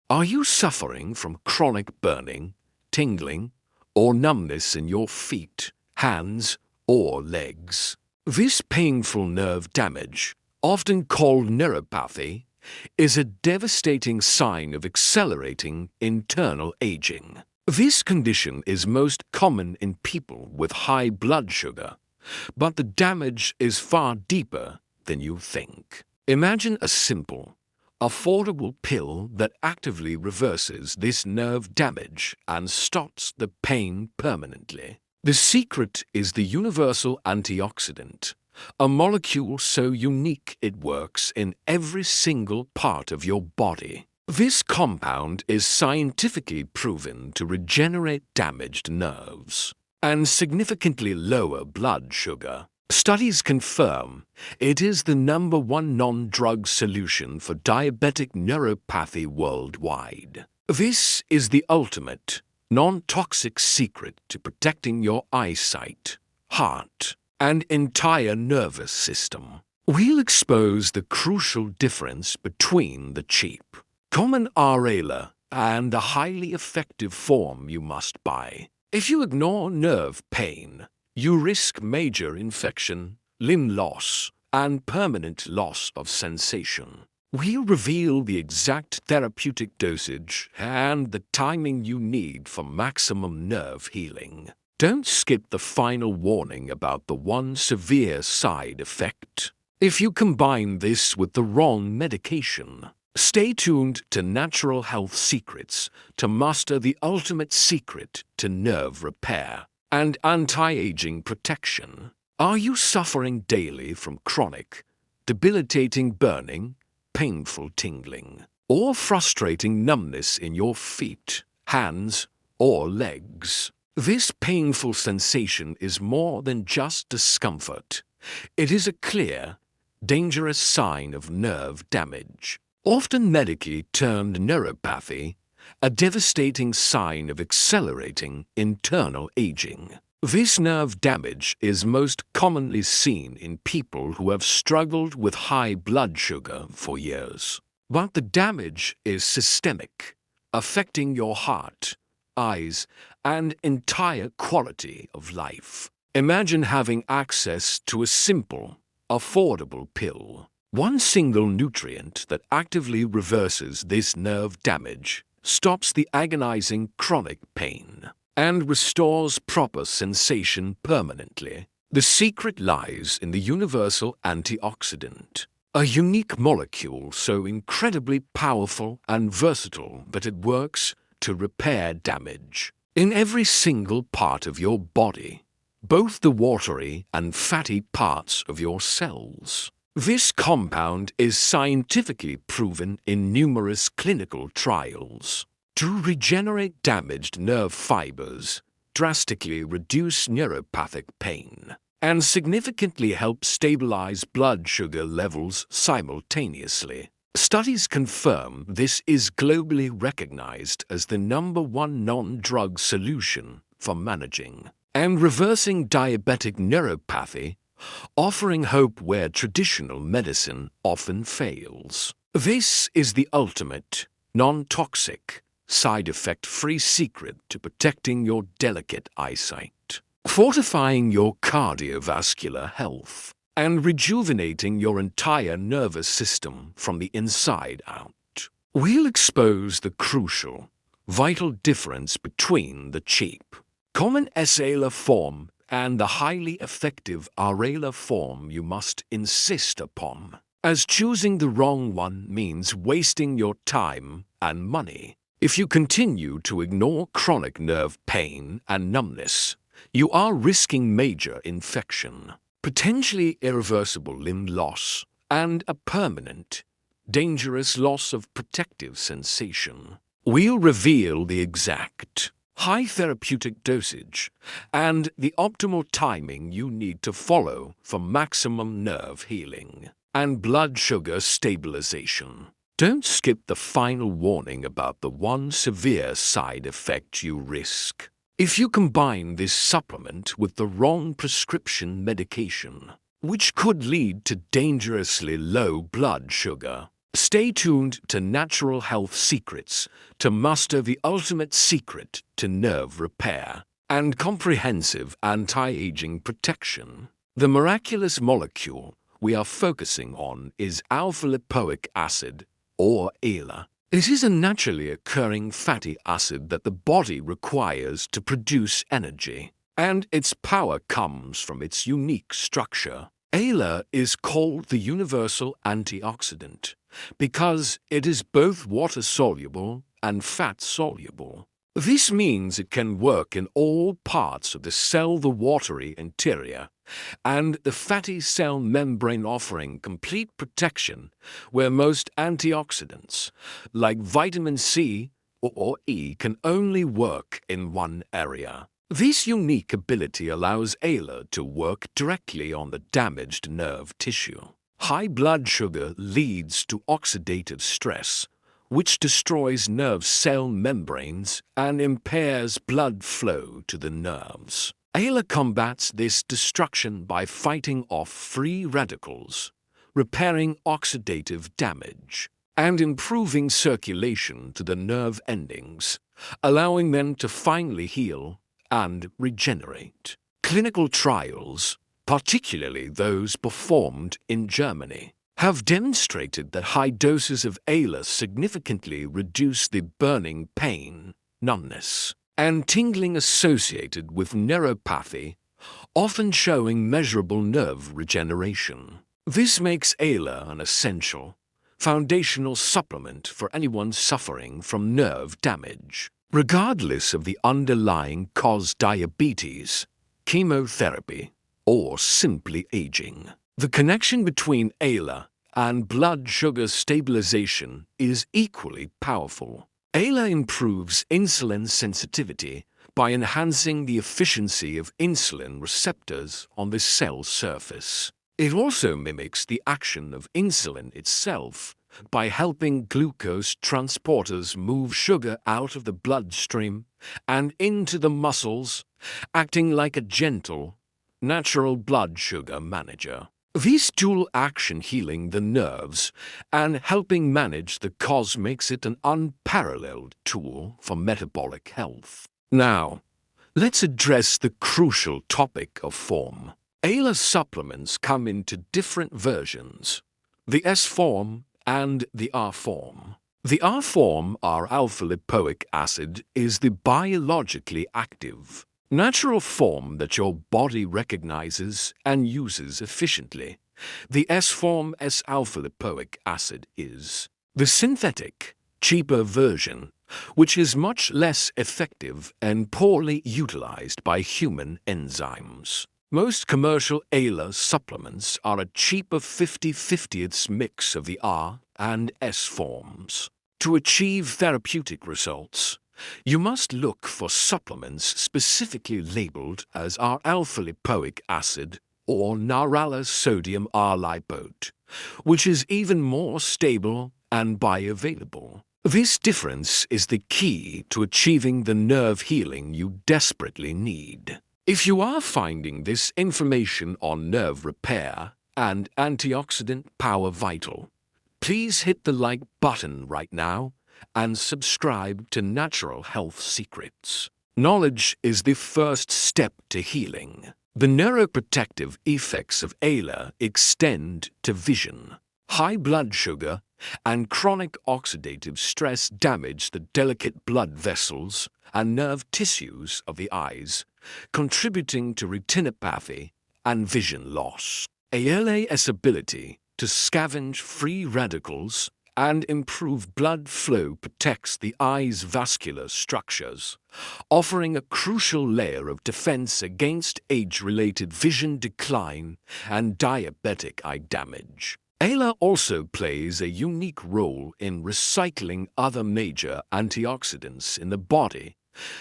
Are you suffering from chronic burning, tingling, or numbness in your feet, hands, or legs? This painful nerve damage, often called neuropathy, is a devastating sign of accelerating internal aging. This condition is most common in people with high blood sugar, but the damage is far deeper than you think. Imagine a simple, affordable pill that actively reverses this nerve damage and stops the pain permanently. The secret is the Universal Antioxidant, a molecule so unique it works in every single part of your body. This compound is scientifically proven to regenerate damaged nerves and significantly lower blood sugar. Studies confirm it is the #1 non-drug solution for diabetic neuropathy worldwide. This is the ultimate, non-toxic secret to protecting your eyesight, heart, and entire nervous system. We'll expose the crucial difference between the cheap, common Na-RALA and the highly effective form you must buy. If you ignore nerve pain, you risk major infection, limb loss, and permanent loss of sensation. We'll reveal the exact therapeutic dosage and the timing you need for maximum nerve healing. Don't skip the final warning about the one severe side effect. If you combine this with the wrong medication, stay tuned to Natural Health Secrets to master the ultimate secret to nerve repair and anti-aging protection. Are you suffering daily from chronic, debilitating burning, painful tingling, or frustrating numbness in your feet, hands, or legs? This painful sensation is more than just discomfort. It is a clear, dangerous sign of nerve damage, often medically termed neuropathy, a devastating sign of accelerating internal aging. This nerve damage is most commonly seen in people who have struggled with high blood sugar for years. But the damage is systemic, affecting your heart, eyes, and entire quality of life. Imagine having access to a simple, affordable pill, one single nutrient that actively reverses this nerve damage, stops the agonizing chronic pain, and restores proper sensation permanently. The secret lies in the Universal Antioxidant, a unique molecule so incredibly powerful and versatile that it works to repair damage in every single part of your body, both the watery and fatty parts of your cells. This compound is scientifically proven in numerous clinical trials to regenerate damaged nerve fibers, drastically reduce neuropathic pain, and significantly help stabilize blood sugar levels simultaneously. Studies confirm this is globally recognized as the #1 non-drug solution for managing and reversing diabetic neuropathy, offering hope where traditional medicine often fails. This is the ultimate, non-toxic, side effect-free secret to protecting your delicate eyesight, fortifying your cardiovascular health, and rejuvenating your entire nervous system from the inside out. We'll expose the crucial, vital difference between the cheap, common Na-RALA form and the highly effective Na-RALA form you must insist upon, as choosing the wrong one means wasting your time and money. If you continue to ignore chronic nerve pain and numbness, you are risking major infection, potentially irreversible limb loss, and a permanent, dangerous loss of protective sensation. We'll reveal the exact, high therapeutic dosage and the optimal timing you need to follow for maximum nerve healing and blood sugar stabilization. Don't skip the final warning about the one severe side effect you risk. If you combine this supplement with the wrong prescription medication, which could lead to dangerously low blood sugar, Stay tuned to Natural Health Secrets to master the ultimate secret to nerve repair and comprehensive anti-aging protection. The miraculous molecule we are focusing on is alpha-lipoic acid, or ALA. It is a naturally occurring fatty acid that the body requires to produce energy, and its power comes from its unique structure. ALA is called the Universal Antioxidant because it is both water-soluble and fat-soluble. This means it can work in all parts of the cell, the watery interior, and the fatty cell membrane, offering complete protection where most antioxidants, like vitamin C or E, can only work in one area. This unique ability allows ALA to work directly on the damaged nerve tissue. High blood sugar leads to oxidative stress, which destroys nerve cell membranes and impairs blood flow to the nerves. ALA combats this destruction by fighting off free radicals, repairing oxidative damage, and improving circulation to the nerve endings, allowing them to finally heal and regenerate. Clinical trials, particularly those performed in Germany, have demonstrated that high doses of ALA significantly reduce the burning pain, numbness, and tingling associated with neuropathy, often showing measurable nerve regeneration. This makes ALA an essential, foundational supplement for anyone suffering from nerve damage, regardless of the underlying cause: diabetes, chemotherapy, or simply aging. The connection between ALA and blood sugar stabilization is equally powerful. ALA improves insulin sensitivity by enhancing the efficiency of insulin receptors on the cell surface. It also mimics the action of insulin itself by helping glucose transporters move sugar out of the bloodstream and into the muscles, acting like a gentle, natural blood sugar manager. This dual action, healing the nerves and helping manage the cause, makes it an unparalleled tool for metabolic health. Now, let's address the crucial topic of form. ALA supplements come into different versions: the S form and the R form. The R form, or alpha-lipoic acid, is the biologically active, natural form that your body recognizes and uses efficiently. The S form, S-alpha-lipoic acid, is the synthetic, cheaper version, which is much less effective and poorly utilized by human enzymes. Most commercial ALA supplements are a cheaper 50/50 mix of the R and S forms. To achieve therapeutic results, you must look for supplements specifically labeled as R alpha-lipoic acid or Na-RALA sodium R-lipoate, which is even more stable and bioavailable. This difference is the key to achieving the nerve healing you desperately need. If you are finding this information on nerve repair and antioxidant power vital, please hit the like button right now and subscribe to Natural Health Secrets. Knowledge is the first step to healing. The neuroprotective effects of ALA extend to vision. High blood sugar and chronic oxidative stress damage the delicate blood vessels and nerve tissues of the eyes, contributing to retinopathy and vision loss. ALA's ability to scavenge free radicals and improve blood flow protects the eye's vascular structures, offering a crucial layer of defense against age-related vision decline and diabetic eye damage. ALA also plays a unique role in recycling other major antioxidants in the body,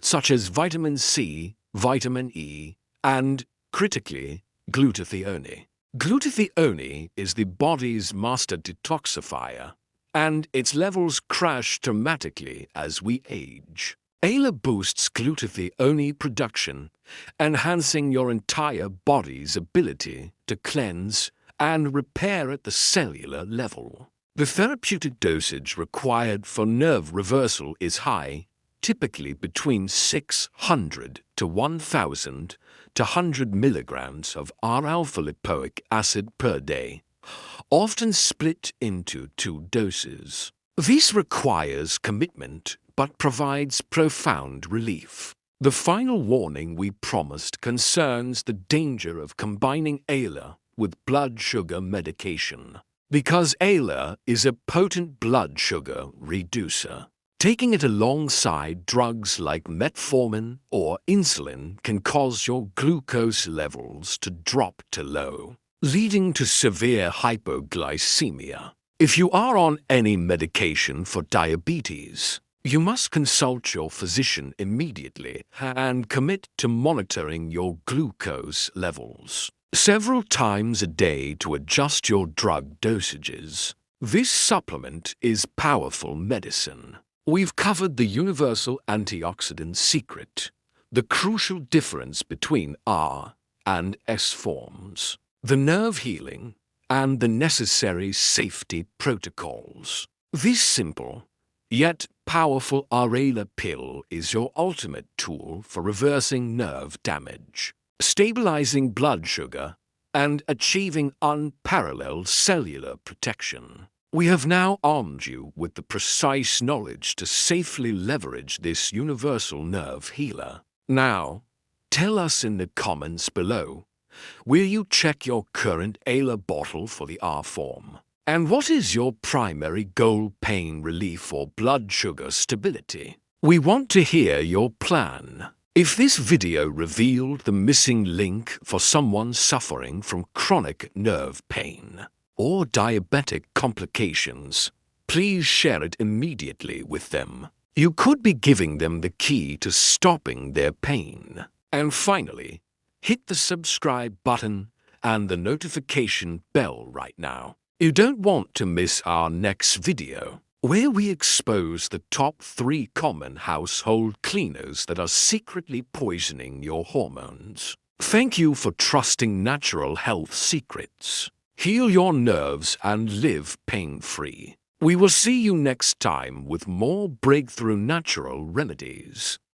such as vitamin C, vitamin E, and, critically, glutathione. Glutathione is the body's master detoxifier, and its levels crash dramatically as we age. ALA boosts glutathione production, enhancing your entire body's ability to cleanse and repair at the cellular level. The therapeutic dosage required for nerve reversal is high, typically between 600 to 1,000 to 100 milligrams of R-alpha-lipoic acid per day, often split into 2 doses. This requires commitment but provides profound relief. The final warning we promised concerns the danger of combining ALA with blood sugar medication, because ALA is a potent blood sugar reducer. Taking it alongside drugs like metformin or insulin can cause your glucose levels to drop to low, leading to severe hypoglycemia. If you are on any medication for diabetes, you must consult your physician immediately and commit to monitoring your glucose levels several times a day to adjust your drug dosages. This supplement is powerful medicine. We've covered the Universal Antioxidant secret, the crucial difference between R and S forms, the nerve healing, and the necessary safety protocols. This simple, yet powerful Na-RALA pill is your ultimate tool for reversing nerve damage, stabilizing blood sugar, and achieving unparalleled cellular protection. We have now armed you with the precise knowledge to safely leverage this universal nerve healer. Now, tell us in the comments below, will you check your current ALA bottle for the R form? And what is your primary goal: pain relief or blood sugar stability? We want to hear your plan. If this video revealed the missing link for someone suffering from chronic nerve pain or diabetic complications, please share it immediately with them. You could be giving them the key to stopping their pain. And finally, hit the subscribe button and the notification bell right now. You don't want to miss our next video, where we expose the top 3 common household cleaners that are secretly poisoning your hormones. Thank you for trusting Natural Health Secrets. Heal your nerves and live pain-free. We will see you next time with more breakthrough natural remedies.